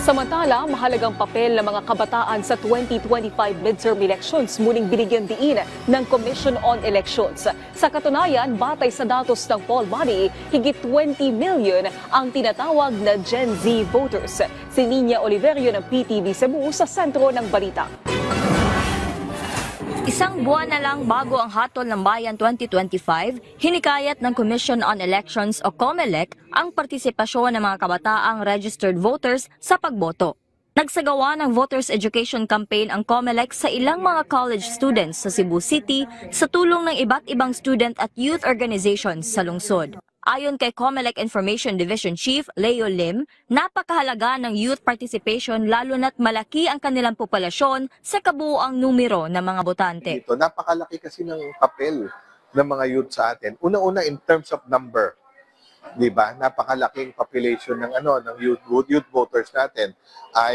Samantala, mahalagang papel ng mga kabataan sa 2025 midterm elections muling binigyan diin ng Commission on Elections. Sa katunayan, batay sa datos ng poll body, higit 20 million ang tinatawag na Gen Z voters. Si Nina Oliverio ng PTV Cebu sa sentro ng balita. Isang buwan na lang bago ang Hatol ng Bayan 2025, hinikayat ng Commission on Elections o COMELEC ang partisipasyon ng mga kabataang registered voters sa pagboto. Nagsagawa ng Voters Education Campaign ang COMELEC sa ilang mga college students sa Cebu City sa tulong ng iba't ibang student at youth organizations sa lungsod. Ayon kay COMELEC Information Division Chief Leo Lim, napakahalaga ng youth participation lalo na't malaki ang kanilang populasyon sa kabuuang numero ng mga botante. Dito, napakalaki kasi ng papel ng mga youth sa atin. Una-una in terms of number, 'di ba? Napakalaking population ng ng youth voters natin.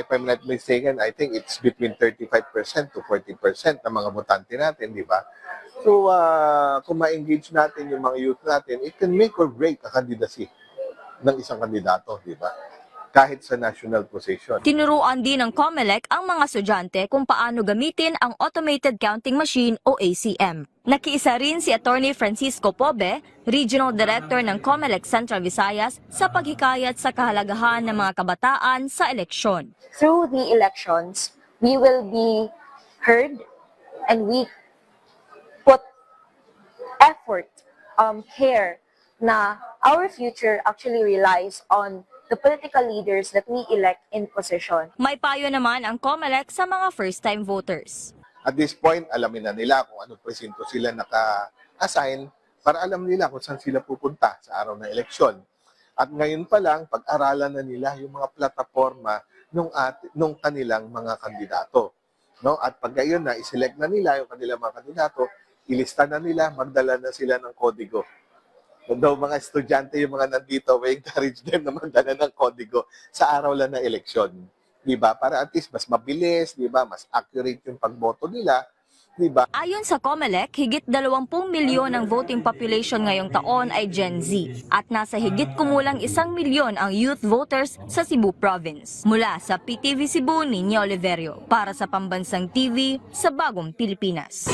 If I'm not mistaken, I think it's between 35% to 40% ng mga botante natin, 'di ba? So, kung ma-engage natin yung mga youth natin, it can make or break a candidacy ng isang kandidato, di ba? Kahit sa national position. Tinuruan din ng COMELEC ang mga estudyante kung paano gamitin ang Automated Counting Machine o ACM. Nakiisa rin si Attorney Francisco Pobe, Regional Director ng COMELEC Central Visayas, sa paghikayat sa kahalagahan ng mga kabataan sa eleksyon. Through the elections, we will be heard and we put effort, care na our future actually relies on the political leaders that we elect in position. May payo naman ang COMELEC sa mga first-time voters. At this point, alamin na nila kung anong presinto sila naka-assign para alam nila kung saan sila pupunta sa araw ng eleksyon. At ngayon pa lang, pag-aralan na nila yung mga plataforma nung kanilang mga kandidato. No? At pag gayon na, iselect na nila yung kanilang mga kandidato, ilista na nila, magdala na sila ng kodigo. Kung daw mga estudyante yung mga nandito, we encourage them na magdala ng kodigo sa araw lang ng eleksyon. Diba? Para at least mas mabilis, diba? Mas accurate yung pagboto nila. Diba? Ayon sa COMELEC, higit 20 milyon ang voting population ngayong taon ay Gen Z at nasa higit kumulang 1 milyon ang youth voters sa Cebu Province. Mula sa PTV Cebu, Nina Oliverio para sa Pambansang TV sa Bagong Pilipinas.